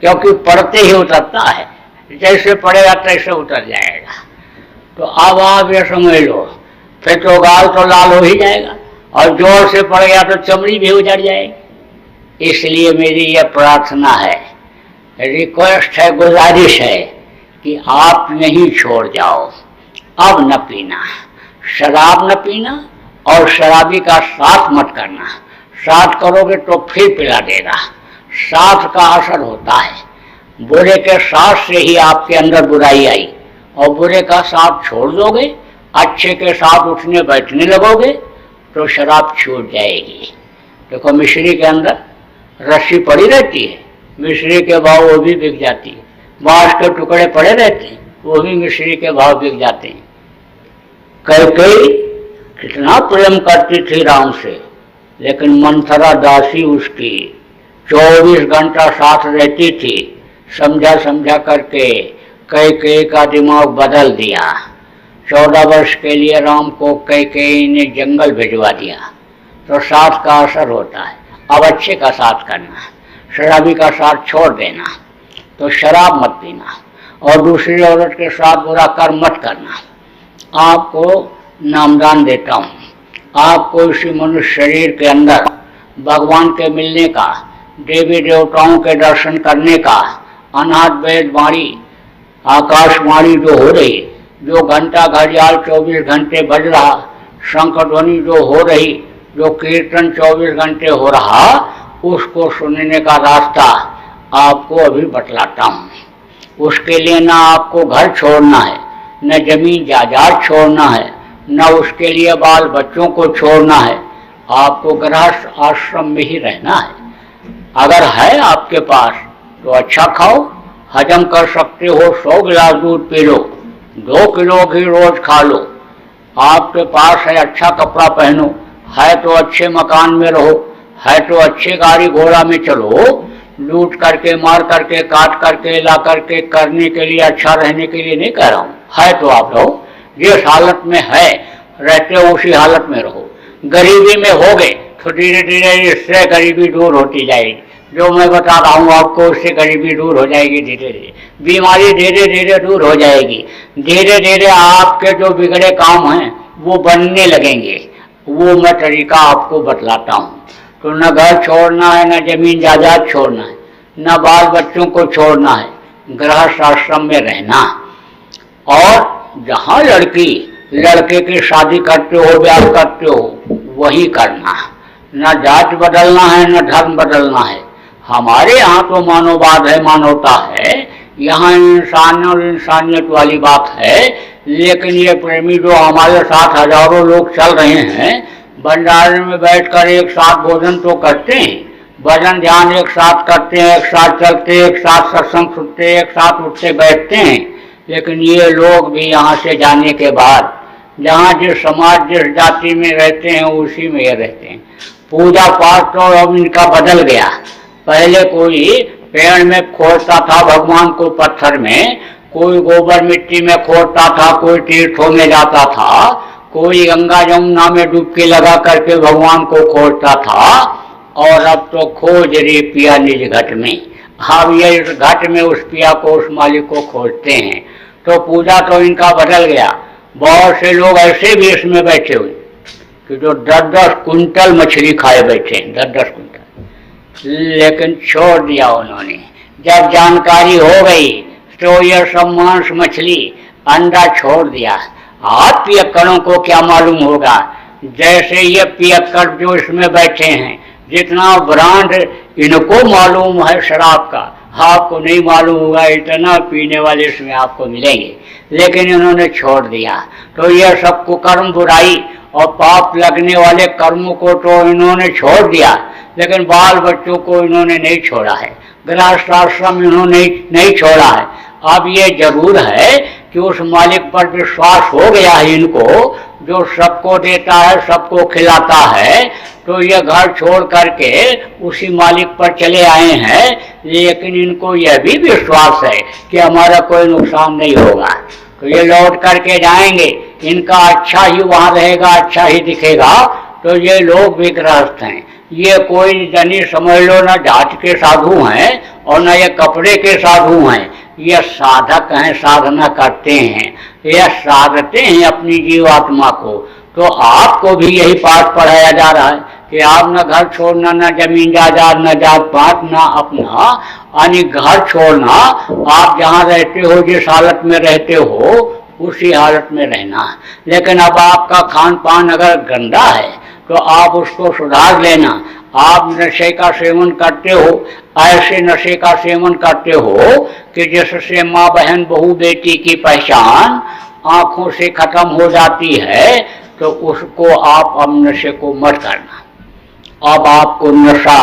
क्योंकि पढ़ते ही उतरता है, जैसे पढ़ेगा तैसे उतर जाएगा। तो अब आप ये समझ लो, फिर तो गाल तो लाल हो ही जाएगा और जोर से पड़ गया तो चमड़ी भी उजड़ जाएगी। इसलिए मेरी यह प्रार्थना है, रिक्वेस्ट है, गुजारिश है कि आप नहीं छोड़ जाओ, अब न पीना, शराब न पीना और शराबी का साथ मत करना। साथ करोगे तो फिर पिला देगा, साथ का असर होता है। बुरे के साथ से ही आपके अंदर बुराई आई और बुरे का साथ छोड़ दोगे, अच्छे के साथ उठने बैठने लगोगे तो शराब छूट जाएगी। देखो मिश्री के अंदर रस्सी पड़ी रहती है, मिश्री के भाव वो भी बिक जाती है, बांस के टुकड़े पड़े रहते हैं वो भी मिश्री के भाव बिक जाते हैं। कैकेयी कितना प्रेम करती थी राम से, लेकिन मंथरा दासी उसकी 24 घंटा साथ रहती थी। समझा समझा करके कैकेयी का दिमाग बदल दिया। 14 वर्ष के लिए राम को कैकेयी ने जंगल भिजवा दिया। तो साथ का असर होता है। अब अच्छे का साथ करना, शराबी का साथ छोड़ देना। तो शराब मत पीना और दूसरी औरत के साथ बुरा कर्म मत करना। आपको नामदान देता हूँ, आपको इसी मनुष्य शरीर के अंदर भगवान के मिलने का, देवी देवताओं के दर्शन करने का, अनाथ वेद वाणी, आकाशवाणी जो हो रही, जो घंटा घड़ियाल 24 घंटे बज रहा, शंख ध्वनि जो हो रही, जो कीर्तन 24 घंटे हो रहा, उसको सुनने का रास्ता आपको अभी बतलाता हूँ। उसके लिए ना आपको घर छोड़ना है, न जमीन जायदाद छोड़ना है, न उसके लिए बाल बच्चों को छोड़ना है। आपको गृहस्थ आश्रम में ही रहना है। अगर है आपके पास तो अच्छा खाओ, हजम कर सकते हो, 100 गिलास दूध पी लो, 2 किलो घी रोज खा लो। आपके पास है अच्छा कपड़ा पहनो, है तो अच्छे मकान में रहो, है तो अच्छे गाड़ी घोड़ा में चलो। लूट करके, मार करके, काट करके, ला करके करने के लिए, अच्छा रहने के लिए नहीं कह रहा हूँ। है तो आप रहो, जिस हालत में है रहते हो उसी हालत में रहो। गरीबी में हो गए तो धीरे धीरे इससे गरीबी दूर होती जाएगी। जो मैं बता रहा हूँ आपको, उससे गरीबी दूर हो जाएगी धीरे धीरे, बीमारी धीरे धीरे दूर हो जाएगी। धीरे धीरे आपके जो बिगड़े काम हैं वो बनने लगेंगे। वो मैं तरीका आपको बतलाता हूँ। तो न घर छोड़ना है, न जमीन जायदाद छोड़ना है, न बाल बच्चों को छोड़ना है, गृहस्थ आश्रम में रहना। और जहाँ लड़की लड़के की शादी करते हो, ब्याह करते हो, वही करना। न जात बदलना है, न धर्म बदलना है। हमारे यहाँ तो मानववाद है, मानवता है, यहाँ इंसान और इंसानियत वाली बात है। लेकिन ये प्रेमी जो हमारे साथ हजारों लोग चल रहे हैं, भंडारे में बैठकर एक साथ भोजन तो करते हैं, भजन ध्यान एक साथ करते हैं, एक साथ चलते, एक साथ सत्संग सुनते, एक साथ उठते बैठते हैं। लेकिन ये लोग भी यहाँ से जाने के बाद जहाँ जिस समाज जिस जाति में रहते हैं उसी में ये रहते हैं। पूजा पाठ तो अब इनका बदल गया। पहले कोई पेड़ में खोदता था भगवान को, पत्थर में, कोई गोबर मिट्टी में खोदता था, कोई तीर्थों में जाता था, कोई गंगा जमुना में डुबकी लगा करके भगवान को खोजता था। और अब तो खोज रे पिया निज घट में। अब ये इस घट में उस पिया को, उस मालिक को खोजते हैं। तो पूजा तो इनका बदल गया। बहुत से लोग ऐसे भी इसमें बैठे हुए कि जो 10-10 कुंटल मछली खाए बैठे हैं, 10-10 कुंटल। लेकिन छोड़ दिया उन्होंने। जब जानकारी हो गई तो यह सब मांस, मछली, अंडा छोड़ दिया। आप पियक्कड़ों को क्या मालूम होगा, जैसे ये पियक्कड़ जो इसमें बैठे हैं, जितना ब्रांड इनको मालूम है शराब का, आपको नहीं मालूम होगा। इतना पीने वाले इसमें आपको मिलेंगे, लेकिन इन्होंने छोड़ दिया। तो यह सब कुकर्म, बुराई और पाप लगने वाले कर्मों को तो इन्होंने छोड़ दिया, लेकिन बाल बच्चों को इन्होंने नहीं छोड़ा है, गृहस्थ आश्रम इन्होंने नहीं छोड़ा है। अब ये जरूर है कि उस मालिक पर विश्वास हो गया है इनको, जो सबको देता है, सबको खिलाता है। तो ये घर छोड़ करके उसी मालिक पर चले आए हैं। लेकिन इनको यह भी विश्वास है कि हमारा कोई नुकसान नहीं होगा। तो ये लौट करके जाएंगे, इनका अच्छा ही वहां रहेगा, अच्छा ही दिखेगा। तो ये लोग भी गृहस्थ हैं, ये कोई जनी समझ लो ना जात के साधु हैं और न ये कपड़े के साधु हैं, ये साधक हैं, साधना करते हैं, ये साधते हैं अपनी जीवात्मा को। तो आपको भी यही पाठ पढ़ाया जा रहा है कि आप न घर छोड़ना, न जमीन जायदाद, न जात पात, न अपना, यानी घर छोड़ना, आप जहाँ रहते हो, जिस हालत में रहते हो उसी हालत में रहना। लेकिन अब आपका खान पान अगर गंदा है तो आप उसको सुधार लेना। आप नशे का सेवन करते हो, ऐसे नशे का सेवन करते हो कि जिससे माँ बहन बहू बेटी की पहचान आंखों से खत्म हो जाती है, तो उसको आप अब नशे को मत करना। अब आपको नशा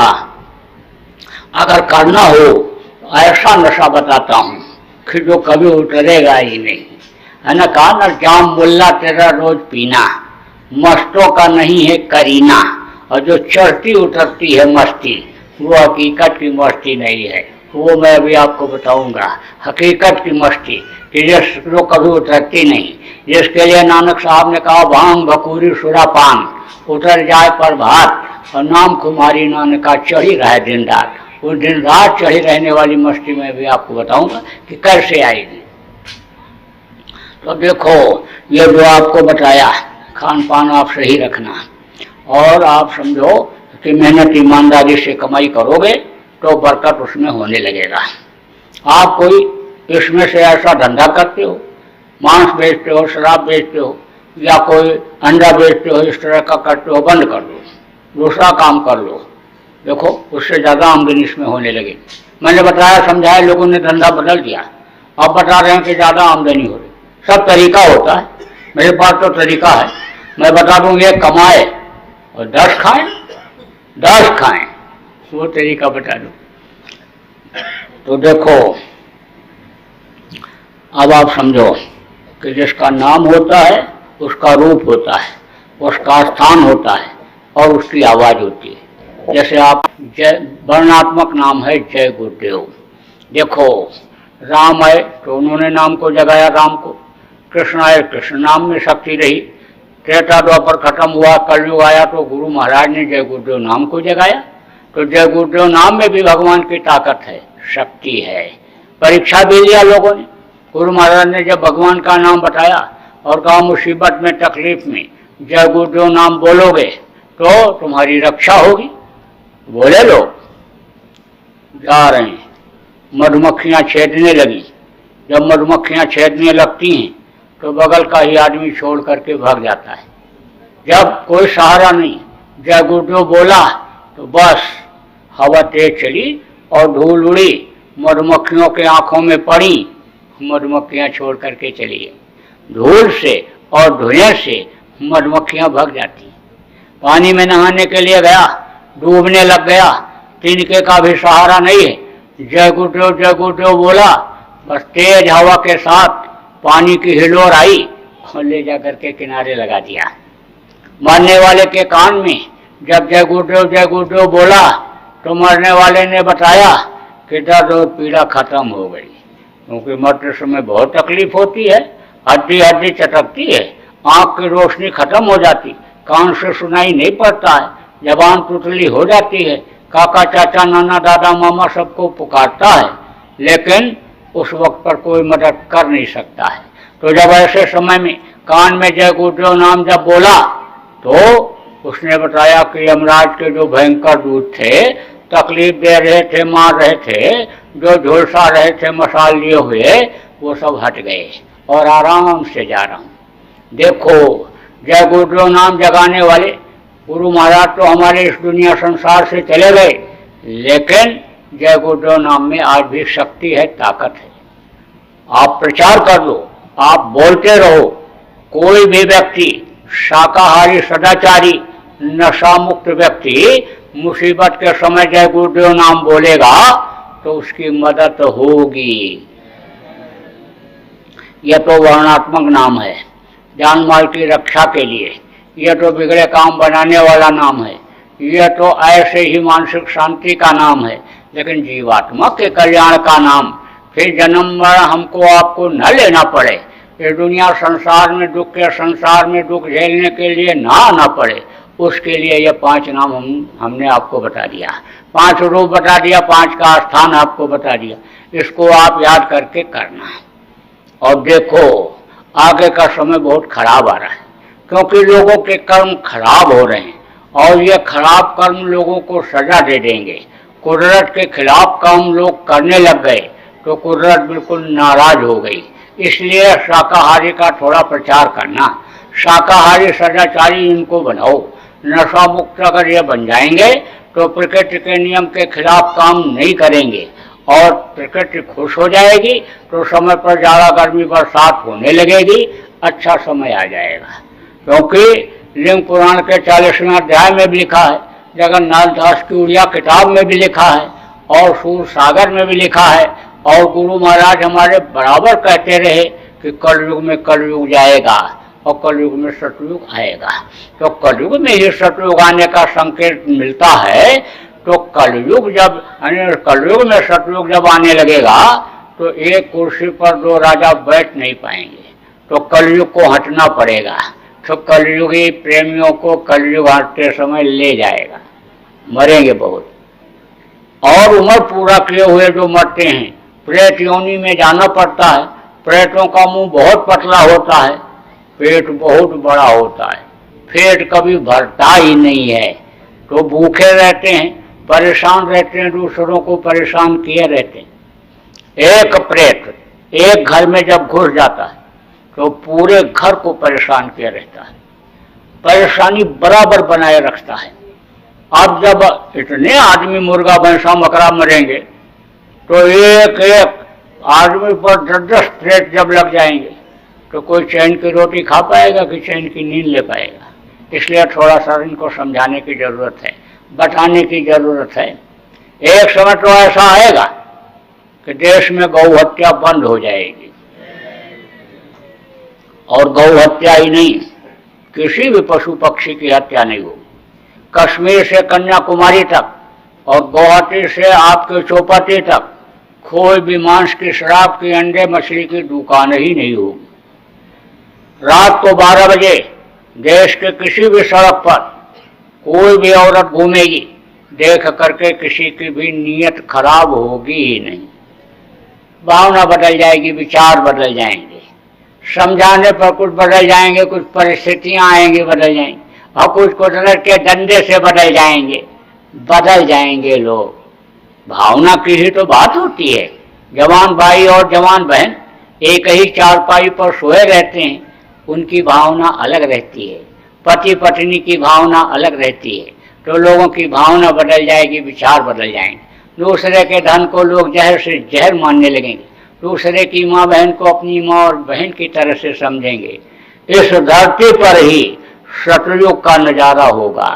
अगर करना हो, ऐसा नशा बताता हूँ कि जो कभी उतरेगा ही नहीं, है ना। कहा ना, जाम मुल्ला तेरा रोज पीना, मस्तों का नहीं है करीना, और जो चढ़ती उतरती है मस्ती वो हकीकत की मस्ती नहीं है। वो मैं अभी आपको बताऊंगा, हकीकत की मस्ती कि जो कभी उतरती नहीं, जिसके लिए नानक साहब ने कहा भांग भकूरी सुरा पान, उतर जाए पर भात और नाम कुमारी नानका चढ़ी रहे दिन रात। वो दिन रात चढ़ी रहने वाली मस्ती में भी आपको बताऊंगा कि कैसे आएगी। तो देखो, ये जो आपको बताया, खान पान आप सही रखना, और आप समझो कि मेहनत ईमानदारी से कमाई करोगे तो बरकत उसमें होने लगेगा। आप कोई इसमें से ऐसा धंधा करते हो, मांस बेचते हो, शराब बेचते हो, या कोई अंडा बेचते हो, इस तरह का करते हो, बंद कर दो, दूसरा काम कर लो। देखो, उससे ज़्यादा आमदनी इसमें होने लगी। मैंने बताया, समझाया, लोगों ने धंधा बदल दिया, अब बता रहे हैं कि ज़्यादा आमदनी हो रही। सब तरीका होता है, मेरे पास तो तरीका है, मैं बता दूँ, ये कमाए और 10 खाएं, 10 खाएं, वो तरीका बता दूँ। तो देखो, अब आप समझो कि जिसका नाम होता है उसका रूप होता है, उसका स्थान होता है और उसकी आवाज़ होती है। जैसे आप जय, वर्णात्मक नाम है जय गुरुदेव। देखो, राम आए तो उन्होंने नाम को जगाया राम को, कृष्ण आए, कृष्ण नाम में शक्ति रही, त्रेता द्वापर खत्म हुआ, कलयुग आया तो गुरु महाराज ने जय गुरुदेव नाम को जगाया। तो जय गुरुदेव नाम में भी भगवान की ताकत है, शक्ति है। परीक्षा भी लिया लोगों ने, गुरु महाराज ने जब भगवान का नाम बताया और कहा मुसीबत में तकलीफ में जय गुरुदेव नाम बोलोगे तो तुम्हारी रक्षा होगी। बोले लोग, जा रहे हैं, मधुमक्खियाँ छेदने लगी। जब मधुमक्खियाँ छेदने लगती हैं तो बगल का ही आदमी छोड़ करके भाग जाता है। जब कोई सहारा नहीं, जय गुरुदेव बोला तो बस हवा तेज चली और धूल उड़ी, मधुमक्खियों के आंखों में पड़ी, मधुमक्खियाँ छोड़ करके चली गई। धूल से और धुएं से मधुमक्खियाँ भाग जाती। पानी में नहाने के लिए गया, डूबने लग गया, तिनके का भी सहारा नहीं है, जय गुरुदेव बोला, बस तेज हवा के साथ पानी की हिलोर आई और ले जा करके किनारे लगा दिया। मरने वाले के कान में जब जय गुरुदेव बोला तो मरने वाले ने बताया कि दर्द और पीड़ा खत्म हो गई, क्योंकि मरते समय बहुत तकलीफ होती है, हड्डी हड्डी चटकती है, आँख की रोशनी खत्म हो जाती, कान से सुनाई नहीं पड़ता है, जबान तुतली हो जाती है, काका चाचा नाना दादा मामा सबको पुकारता है, लेकिन उस वक्त पर कोई मदद कर नहीं सकता है। तो जब ऐसे समय में कान में जय गुरुदेव नाम जब बोला तो उसने बताया कि यमराज के जो भयंकर दूत थे, तकलीफ दे रहे थे, मार रहे थे, जो झुलसा रहे थे मसाल लिए हुए, वो सब हट गए और आराम से जा रहा हूँ। देखो, जय गुरुदेव नाम जगाने वाले गुरु महाराज तो हमारे इस दुनिया संसार से चले गए, लेकिन जय गुरुदेव नाम में आज भी शक्ति है, ताकत है। आप प्रचार कर लो, आप बोलते रहो। कोई भी व्यक्ति, शाकाहारी सदाचारी नशा मुक्त व्यक्ति मुसीबत के समय जय गुरुदेव नाम बोलेगा तो उसकी मदद होगी। यह तो वर्णात्मक नाम है, जान माल की रक्षा के लिए। यह तो बिगड़े काम बनाने वाला नाम है। यह तो ऐसे ही मानसिक शांति का नाम है। लेकिन जीवात्मा के कल्याण का नाम, फिर जन्म मरण हमको आपको न लेना पड़े, ये दुनिया संसार में दुख के संसार में दुख झेलने के लिए ना आना पड़े, उसके लिए ये 5 नाम हमने आपको बता दिया, 5 रूप बता दिया, 5 का स्थान आपको बता दिया। इसको आप याद करके करना। और देखो आगे का समय बहुत खराब आ रहा है, क्योंकि लोगों के कर्म खराब हो रहे हैं और ये खराब कर्म लोगों को सजा दे देंगे। कुदरत के खिलाफ काम लोग करने लग गए तो कुदरत बिल्कुल नाराज हो गई। इसलिए शाकाहारी का थोड़ा प्रचार करना, शाकाहारी सदाचारी इनको बनाओ। नशा मुक्त अगर ये बन जाएंगे तो प्रकृति के नियम के खिलाफ काम नहीं करेंगे और प्रकृति खुश हो जाएगी, तो समय पर ज़्यादा गर्मी बरसात होने लगेगी, अच्छा समय आ जाएगा। क्योंकि लिंग पुराण के 40वें अध्याय में भी लिखा है, जगन्नाथ दास की उड़िया किताब में भी लिखा है और सूर सागर में भी लिखा है, और गुरु महाराज हमारे बराबर कहते रहे कि कलयुग में कलयुग जाएगा और कलयुग में सतयुग आएगा। तो कलयुग में ही सतयुग आने का संकेत मिलता है। तो कलयुग जब कलयुग में सतयुग जब आने लगेगा तो एक कुर्सी पर 2 राजा बैठ नहीं पाएंगे, तो कलयुग को हटना पड़ेगा। तो कलयुगी प्रेमियों को कलयुग हटते समय ले जाएगा, मरेंगे बहुत। और उम्र पूरा किए हुए जो मरते हैं प्रेत योनि में जाना पड़ता है। प्रेतों का मुंह बहुत पतला होता है, पेट बहुत बड़ा होता है, पेट कभी भरता ही नहीं है, तो भूखे रहते हैं, परेशान रहते हैं, दूसरों को परेशान किए रहते हैं। एक प्रेत एक घर में जब घुस जाता है तो पूरे घर को परेशान किया रहता है, परेशानी बराबर बनाए रखता है। अब जब इतने आदमी मुर्गा भैंसा बकरा मरेंगे तो एक एक आदमी पर 10-10 प्लेट जब लग जाएंगे तो कोई चैन की रोटी खा पाएगा कि चैन की नींद ले पाएगा। इसलिए थोड़ा सा इनको समझाने की जरूरत है, बताने की जरूरत है। एक समय तो ऐसा आएगा कि देश में गौ हत्या बंद हो जाएगी, और गौ हत्या ही नहीं, किसी भी पशु पक्षी की हत्या नहीं होगी। कश्मीर से कन्याकुमारी तक और गुवाहाटी से आपके चौपाटी तक कोई भी मांस की, शराब की, अंडे मछली की दुकान ही नहीं होगी। रात को 12 बजे देश के किसी भी सड़क पर कोई भी औरत घूमेगी, देख करके किसी की भी नीयत खराब होगी ही नहीं। भावना बदल जाएगी, विचार बदल जाएंगे, समझाने पर कुछ बदल जाएंगे, कुछ परिस्थितियां आएंगी बदल जाएंगी, और कुछ कुदरत के डंडे से बदल जाएंगे लोग। भावना की ही तो बात होती है। जवान भाई और जवान बहन एक ही चारपाई पर सोए रहते हैं, उनकी भावना अलग रहती है, पति पत्नी की भावना अलग रहती है, तो लोगों की भावना बदल जाएगी, विचार बदल जाएंगे। दूसरे के धन को लोग जहर से जहर मानने लगेंगे, दूसरे की माँ बहन को अपनी माँ और बहन की तरह से समझेंगे। इस धरती पर ही सतयुग का नजारा होगा।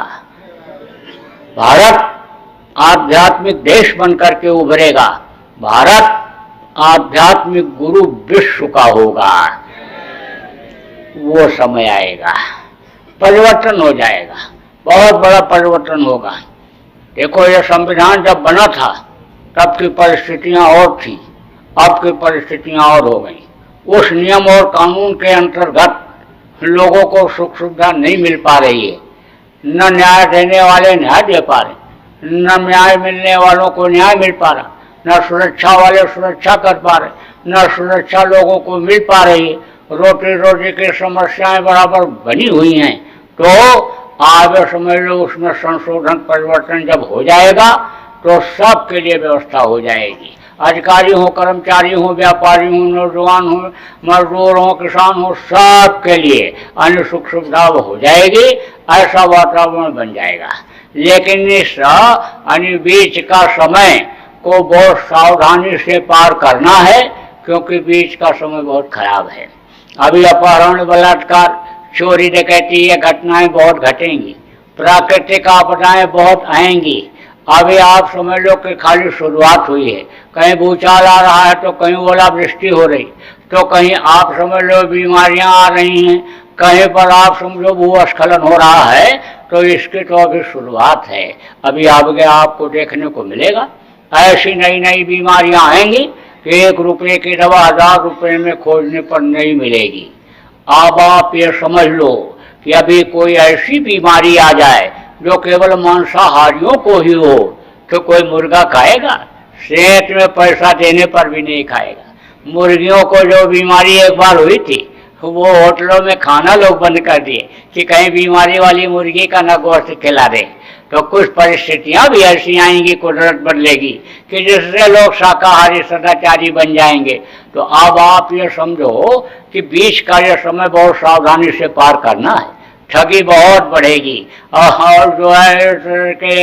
भारत आध्यात्मिक देश बनकर के उभरेगा, भारत आध्यात्मिक गुरु विश्व का होगा। वो समय आएगा, परिवर्तन हो जाएगा, बहुत बड़ा परिवर्तन होगा। देखो ये संविधान जब बना था तब की परिस्थितियां और थी, अब की परिस्थितियां और हो गई। उस नियम और कानून के अंतर्गत लोगों को सुख सुविधा नहीं मिल पा रही है, न न्याय देने वाले न्याय दे पा रहे, न न्याय मिलने वालों को न्याय मिल पा रहा, न सुरक्षा वाले सुरक्षा कर पा रहे, न सुरक्षा लोगों को मिल पा रही है। रोटी की समस्याएं बराबर बनी हुई हैं। तो आगे समझ लो उसमें संशोधन परिवर्तन जब हो जाएगा तो सबके लिए व्यवस्था हो जाएगी। अधिकारी हो, कर्मचारी हो, व्यापारी हो, नौजवान हो, मजदूर हो, किसान हो, सबके लिए अन्य सुख सुविधा हो जाएगी, ऐसा वातावरण बन जाएगा। लेकिन इस बीच का समय को बहुत सावधानी से पार करना है, क्योंकि बीच का समय बहुत खराब है। अभी अपहरण, बलात्कार, चोरी डकैती ये घटनाएं बहुत घटेंगी, प्राकृतिक आपदाएं बहुत आएंगी। अभी आप समझ लो कि खाली शुरुआत हुई है। कहीं भूचाल आ रहा है तो कहीं ओलावृष्टि हो रही, तो कहीं आप समझ लो बीमारियां आ रही हैं, कहीं पर आप समझो भूस्खलन हो रहा है। तो इसकी तो अभी शुरुआत है, अभी आगे आपको देखने को मिलेगा। ऐसी नई नई बीमारियां आएंगी कि 1 रुपये की दवा 1000 रुपये में खोजने पर नहीं मिलेगी। अब आप ये समझ लो कि अभी कोई ऐसी बीमारी आ जाए जो केवल मांसाहारियों को ही हो, तो कोई मुर्गा खाएगा? सेठ में पैसा देने पर भी नहीं खाएगा। मुर्गियों को जो बीमारी एक बार हुई थी, वो होटलों में खाना लोग बंद कर दिए कि कहीं बीमारी वाली मुर्गी का न गोश्त खिला दे। तो कुछ परिस्थितियां भी ऐसी आएंगी, कुदरत बदलेगी कि जिससे लोग शाकाहारी सदाचारी बन जाएंगे। तो अब आप ये समझो कि बीच का ये समय बहुत सावधानी से पार करना है, ठगी बहुत बढ़ेगी और जो है कि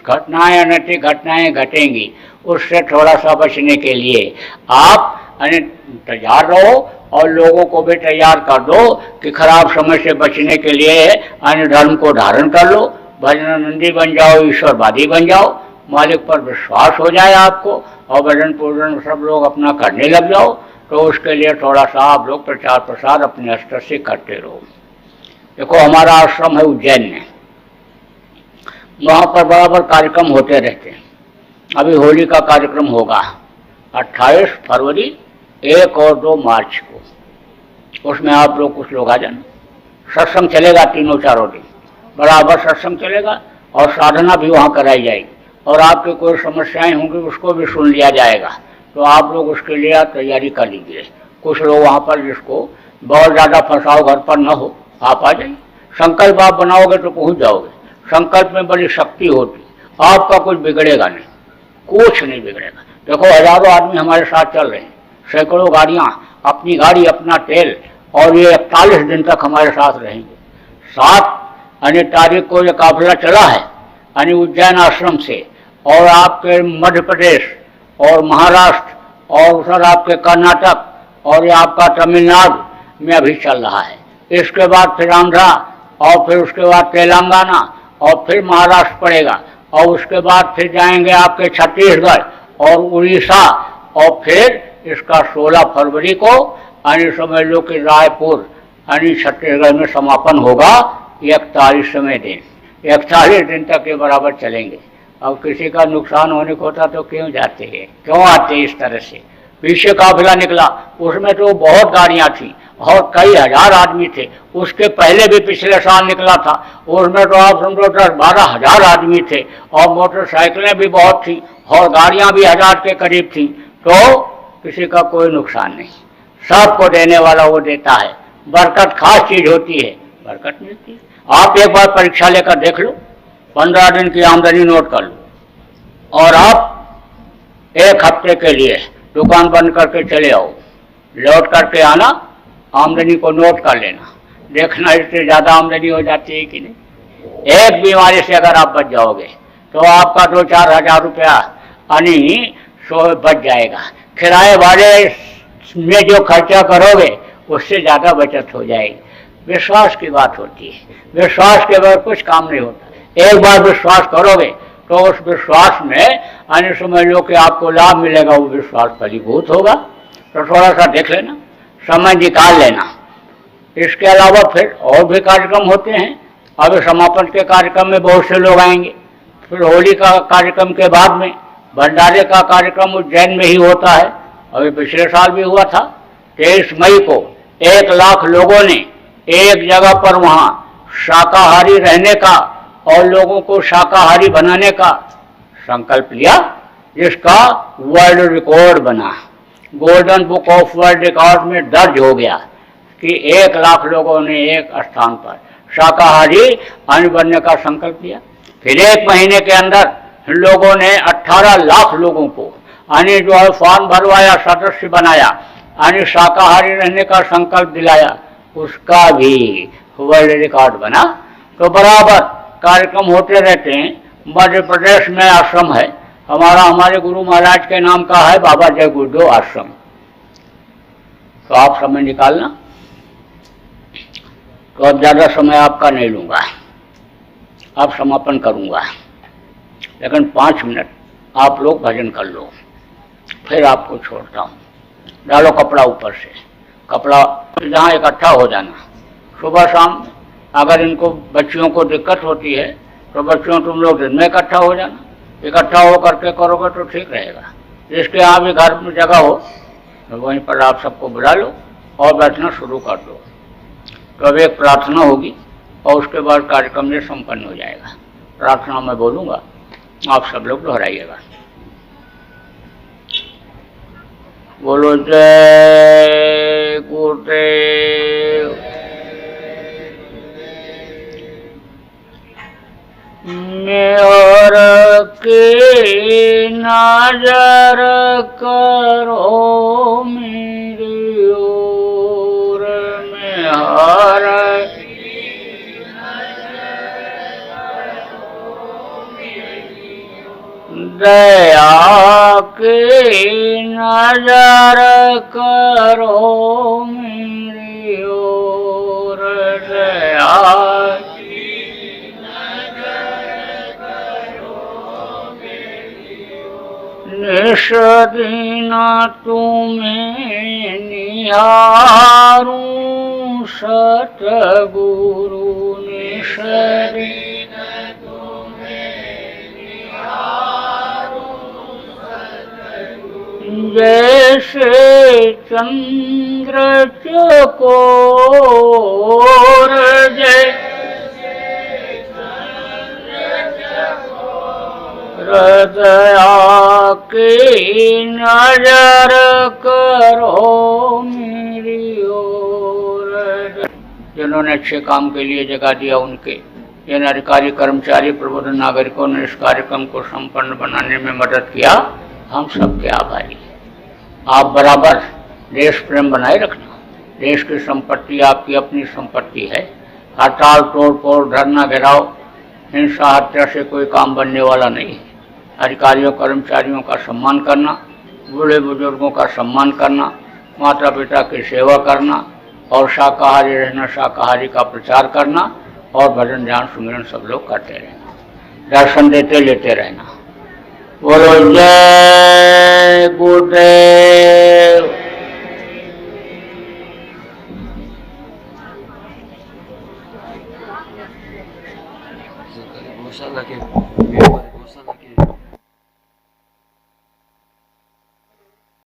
घटनाएं अनैतिक घटनाएं घटेंगी, उससे थोड़ा सा बचने के लिए आप तैयार रहो और लोगों को भी तैयार कर दो कि खराब समय से बचने के लिए अन्य धर्म को धारण कर लो, भजनानंदी बन जाओ, ईश्वरवादी बन जाओ, मालिक पर विश्वास हो जाए आपको और भजन पूजन सब लोग अपना करने लग जाओ। तो उसके लिए थोड़ा सा आप लोग प्रचार प्रसार अपने स्तर से करते रहो। देखो हमारा आश्रम है उज्जैन में, वहाँ पर बराबर कार्यक्रम होते रहते हैं। अभी होली का कार्यक्रम होगा 28 फरवरी, 1 और 2 मार्च को। उसमें आप लोग कुछ लोग आ जाना। सत्संग चलेगा 3-4 दिन, बराबर सत्संग चलेगा और साधना भी वहाँ कराई जाएगी और आपकी कोई समस्याएं होंगी उसको भी सुन लिया जाएगा। तो आप लोग उसके लिए आप तैयारी कर लीजिए। कुछ लोग वहाँ पर जिसको बहुत ज़्यादा फंसाव घर पर न हो, आप आ जाइए। संकल्प आप बनाओगे तो पहुँच जाओगे। संकल्प में बड़ी शक्ति होती, आपका कुछ बिगड़ेगा नहीं, कुछ नहीं बिगड़ेगा। देखो हजारों आदमी हमारे साथ चल रहे हैं, सैकड़ों गाड़ियाँ, अपनी गाड़ी अपना तेल, और ये 41 दिन तक हमारे साथ रहेंगे। 7 तारीख को ये काफिला चला है उज्जैन आश्रम से, और आपके मध्य प्रदेश और महाराष्ट्र और उधर आपके कर्नाटक और ये आपका तमिलनाडु में अभी चल रहा है। इसके बाद फिर आंध्रा और फिर उसके बाद तेलंगाना और फिर महाराष्ट्र पड़ेगा और उसके बाद फिर जाएंगे आपके छत्तीसगढ़ और उड़ीसा और फिर इसका 16 फरवरी को समझ लो कि रायपुर छत्तीसगढ़ में समापन होगा 41वें दिन। 41 दिन तक ये बराबर चलेंगे। अब किसी का नुकसान होने को होता तो क्यों जाते हैं, क्यों आते हैं इस तरह से। पीछे काफिला निकला, उसमें तो बहुत गाड़ियां थी और कई हजार आदमी थे। उसके पहले भी पिछले साल निकला था, उसमें तो आप समझो 10-12 हजार आदमी थे और मोटरसाइकिलें भी बहुत थी और गाड़ियां भी 1000 के करीब थी। तो किसी का कोई नुकसान नहीं, सबको देने वाला वो देता है। बरकत खास चीज होती है, बरकत मिलती है। आप एक बार परीक्षा लेकर देख लो, 15 दिन की आमदनी नोट कर लो और आप 1 हफ्ते के लिए दुकान बंद करके चले आओ, लौट करके आना, आमदनी को नोट कर लेना, देखना इससे ज़्यादा आमदनी हो जाती है कि नहीं। एक बीमारी से अगर आप बच जाओगे तो आपका 2-4 हज़ार रुपया बच जाएगा। किराए वाले में जो खर्चा करोगे उससे ज़्यादा बचत हो जाएगी। विश्वास की बात होती है, विश्वास के बगैर कुछ काम नहीं होता। एक बार विश्वास करोगे तो उस विश्वास में समझ लो कि आपको लाभ मिलेगा, वो विश्वास फलीभूत होगा। तो थोड़ा सा देख लेना, समय निकाल लेना। इसके अलावा फिर और भी कार्यक्रम होते हैं। अभी समापन के कार्यक्रम में बहुत से लोग आएंगे, फिर होली का कार्यक्रम के बाद में भंडारे का कार्यक्रम उज्जैन में ही होता है। अभी पिछले साल भी हुआ था। 23 मई को 1 लाख लोगों ने एक जगह पर वहाँ शाकाहारी रहने का और लोगों को शाकाहारी बनाने का संकल्प लिया, जिसका वर्ल्ड रिकॉर्ड बना। Golden book of world record में दर्ज हो गया कि 1 लाख लोगों ने एक स्थान पर शाकाहारी अन्न बनने का संकल्प लिया। फिर 1 महीने के अंदर लोगों ने 18 लाख लोगों को जो है फॉर्म भरवाया, सदस्य बनाया, शाकाहारी रहने का संकल्प दिलाया, उसका भी वर्ल्ड रिकॉर्ड बना। तो बराबर कार्यक्रम होते रहते हैं। मध्य प्रदेश में आश्रम है हमारा, हमारे गुरु महाराज के नाम का है, बाबा जय गुरुदेव आश्रम। तो आप समय निकालना। तो अब ज़्यादा समय आपका नहीं लूँगा, अब समापन करूँगा, लेकिन 5 मिनट आप लोग भजन कर लो, फिर आपको छोड़ता हूँ। डालो कपड़ा ऊपर से, कपड़ा जहाँ इकट्ठा हो जाना सुबह शाम। अगर इनको बच्चियों को दिक्कत होती है तो बच्चियों तुम लोग दिन में इकट्ठा हो जाना, इकट्ठा हो करके करोगे तो ठीक रहेगा। जिसके यहाँ भी घर में जगह हो तो वहीं पर आप सबको बुला लो और बैठना शुरू कर दो। तो अब एक प्रार्थना होगी और उसके बाद कार्यक्रम ये संपन्न हो जाएगा। प्रार्थना मैं बोलूँगा, आप सब लोग दोहराइएगा। बोलो जय गुरुदेव। मेहर के नजर करो मेरी ओर, मेहर दया के नजर करो मेरी ओर, दया निश दिन तुम्हें निहारूं सतगुरु, निश दिन जैसे चंद्र चकोर, जैसे हृदया के नजर करो मेरी ओर। जिन्होंने अच्छे काम के लिए जगह दिया उनके, जिन अधिकारी कर्मचारी प्रबुद्ध नागरिकों ने इस कार्यक्रम को संपन्न बनाने में मदद किया, हम सबके आभारी हैं। आप बराबर देश प्रेम बनाए रखना। देश की संपत्ति आपकी अपनी संपत्ति है। हड़ताल, तोड़ फोड़, धरना, घेराव, हिंसा, हत्या से कोई काम बनने वाला नहीं है। अधिकारियों कर्मचारियों का सम्मान करना, बूढ़े बुजुर्गों का सम्मान करना, माता पिता की सेवा करना और शाकाहारी रहना, शाकाहारी का प्रचार करना और भजन ध्यान सुमिरन सब लोग करते रहना, दर्शन देते लेते रहना। बोलो जय गुरुदेव। गौशाला के